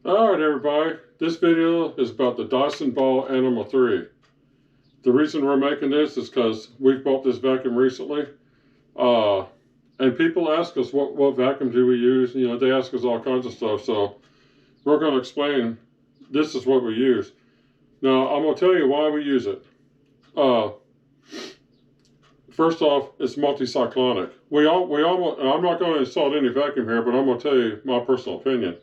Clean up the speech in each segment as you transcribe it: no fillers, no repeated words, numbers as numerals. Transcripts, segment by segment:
Alright everybody, this video is about the Dyson Ball Animal 3. The reason we're making this is because we've bought this vacuum recently. And people ask us what vacuum do we use. You know, they ask us all kinds of stuff. So we're going to explain this is what we use. Now I'm going to tell you why we use it. First off, it's multi-cyclonic. I'm not going to insult any vacuum here, but I'm going to tell you my personal opinion.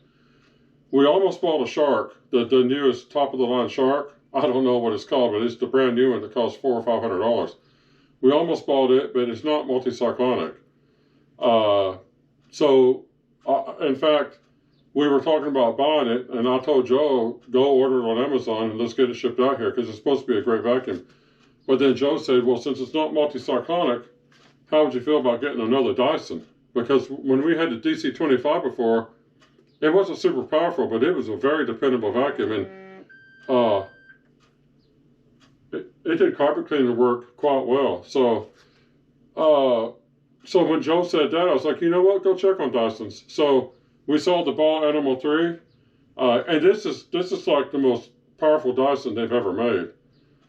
We almost bought a Shark, the newest top-of-the-line Shark. I don't know what it's called, but it's the brand new one that costs $400 or $500. We almost bought it, but it's not multi-cyclonic. In fact, we were talking about buying it, and I told Joe, go order it on Amazon and let's get it shipped out here because it's supposed to be a great vacuum. But then Joe said, well, since it's not multi-cyclonic, how would you feel about getting another Dyson? Because when we had the DC-25 before, it wasn't super powerful, but it was a very dependable vacuum, and it did carpet cleaning work quite well. So when Joe said that, I was like, you know what? Go check on Dysons. So we saw the Ball Animal 3, and this is like the most powerful Dyson they've ever made.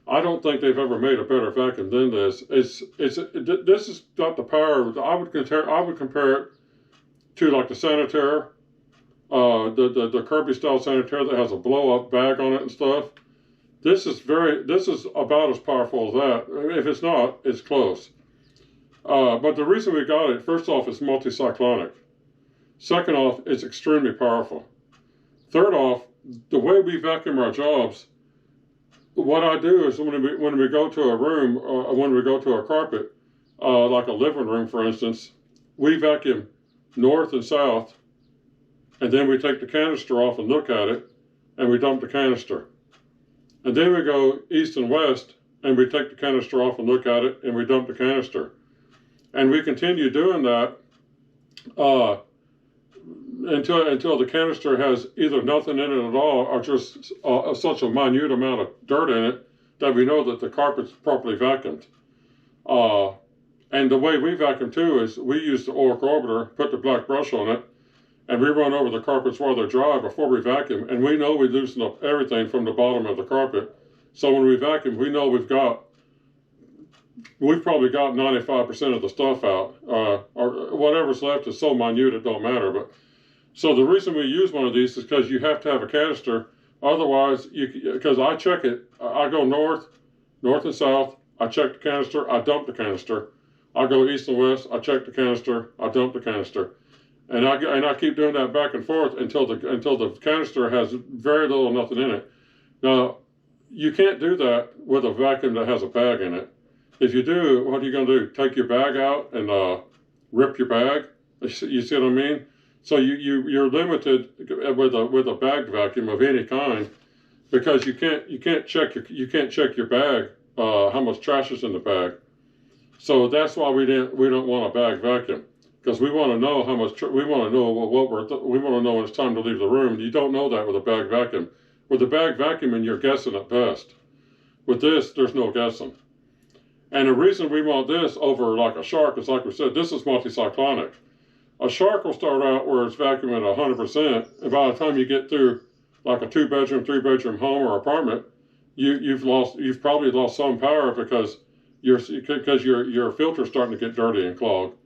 I don't think they've ever made a better vacuum than this. This has got the power. I would compare it to like the Sanitaire. The Kirby style Sanitaire that has a blow up bag on it and stuff. This is about as powerful as that. If it's not, it's close. But the reason we got it, first off, it's multi-cyclonic. Second off, it's extremely powerful. Third off, the way we vacuum our jobs, what I do is when we go to a room, when we go to a carpet, like a living room, for instance, we vacuum north and south. And then we take the canister off and look at it, and we dump the canister. And then we go east and west, and we take the canister off and look at it, and we dump the canister. And we continue doing that until the canister has either nothing in it at all, or just such a minute amount of dirt in it that we know that the carpet's properly vacuumed. And the way we vacuum too is we use the Oracle Orbiter, put the black brush on it, and we run over the carpets while they're dry before we vacuum, and we know we loosen up everything from the bottom of the carpet. So when we vacuum, we know we've probably got 95% of the stuff out, or whatever's left is so minute it don't matter. But so the reason we use one of these is because you have to have a canister. Otherwise, because I check it, I go north and south. I check the canister, I dump the canister. I go east and west. I check the canister, I dump the canister. And I keep doing that back and forth until the canister has very little or nothing in it. Now, you can't do that with a vacuum that has a bag in it. If you do, what are you going to do? Take your bag out and rip your bag? You see what I mean? So you're limited with a bagged vacuum of any kind because you can't check your bag how much trash is in the bag. So that's why we don't want a bag vacuum. Because we want to know how much, we want to know we want to know when it's time to leave the room. You don't know that with a bag vacuum. With a bag vacuuming, you're guessing at best. With this, there's no guessing. And the reason we want this over like a Shark is, like we said, this is multi-cyclonic. A Shark will start out where it's vacuuming at 100%, and by the time you get through like a 2-bedroom, 3-bedroom home or apartment, you've probably lost some power because your filter's starting to get dirty and clogged.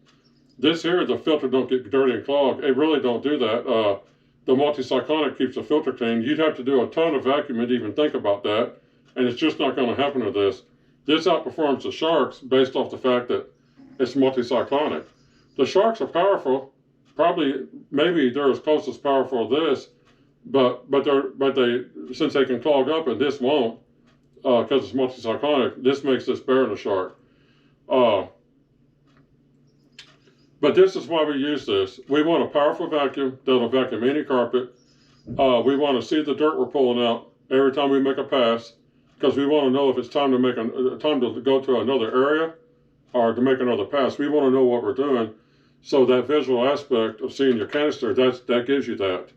This here, the filter don't get dirty and clogged. It really don't do that. The multi-cyclonic keeps the filter clean. You'd have to do a ton of vacuuming to even think about that, and it's just not going to happen with this. This outperforms the Sharks based off the fact that it's multi-cyclonic. The Sharks are powerful. Maybe they're as close as powerful as this, but since they can clog up and this won't, because it's multi-cyclonic, this makes this better than a Shark. But this is why we use this. We want a powerful vacuum that'll vacuum any carpet. We want to see the dirt we're pulling out every time we make a pass, because we want to know if it's time to go to another area or to make another pass. We want to know what we're doing. So that visual aspect of seeing your canister, that gives you that.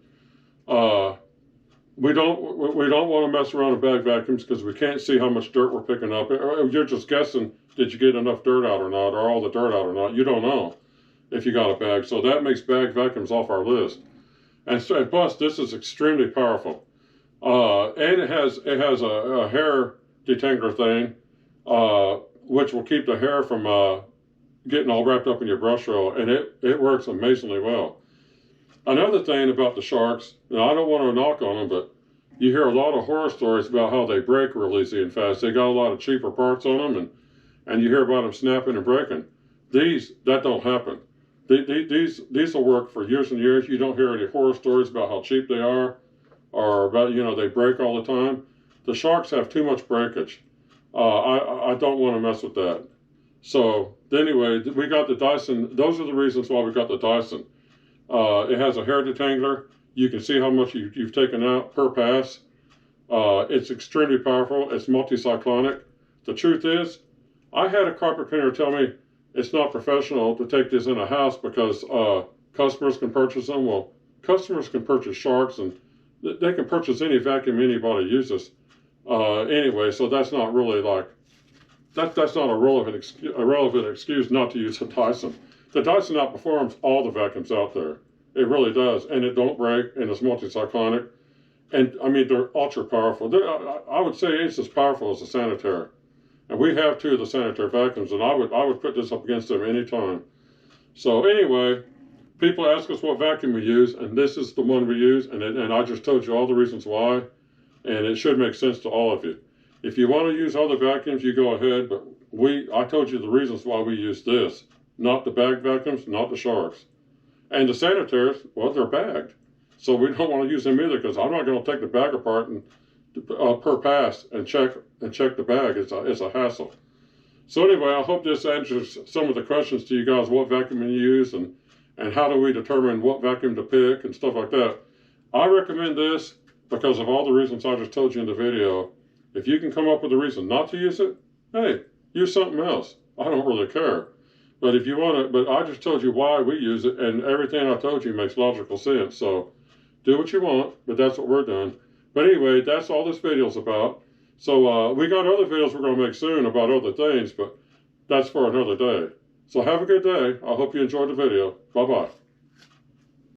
We don't want to mess around with bag vacuums because we can't see how much dirt we're picking up. You're just guessing, did you get enough dirt out or not, or all the dirt out or not? You don't know if you got a bag. So that makes bag vacuums off our list. And so, and plus, this is extremely powerful. And it has a hair detangler thing, which will keep the hair from getting all wrapped up in your brush roll, and it works amazingly well. Another thing about the sharks, and I don't want to knock on them, but you hear a lot of horror stories about how they break real easy and fast. They got a lot of cheaper parts on them, and you hear about them snapping and breaking. That don't happen. These will work for years and years. You don't hear any horror stories about how cheap they are, or about they break all the time. The sharks have too much breakage. I don't want to mess with that. So anyway, we got the Dyson. Those are the reasons why we got the Dyson. It has a hair detangler. You can see how much you've taken out per pass. It's extremely powerful. It's multi-cyclonic. The truth is, I had a carpet cleaner tell me it's not professional to take this in a house because customers can purchase them. Well, customers can purchase sharks, and they can purchase any vacuum anybody uses. Anyway, so that's not really like that's not a relevant excuse not to use a Dyson. The Dyson outperforms all the vacuums out there. It really does, and it don't break, and it's multi-cyclonic, and I mean they're ultra powerful. I would say it's as powerful as the Sanitaire, and we have two of the Sanitaire vacuums, and I would put this up against them anytime. So anyway, people ask us what vacuum we use, and this is the one we use, and I just told you all the reasons why, and it should make sense to all of you. If you want to use other vacuums, you go ahead, but I told you the reasons why we use this. Not the bagged vacuums, not the sharks. And the Sanitaires, well, they're bagged. So we don't want to use them either because I'm not going to take the bag apart and per pass and check the bag. It's a hassle. So anyway, I hope this answers some of the questions to you guys, what vacuum you use and how do we determine what vacuum to pick and stuff like that. I recommend this because of all the reasons I just told you in the video. If you can come up with a reason not to use it, hey, use something else. I don't really care. But if you want to, but I just told you why we use it, and everything I told you makes logical sense. So do what you want, but that's what we're doing. But anyway, that's all this video's about. So we got other videos we're going to make soon about other things, but that's for another day. So have a good day. I hope you enjoyed the video. Bye-bye.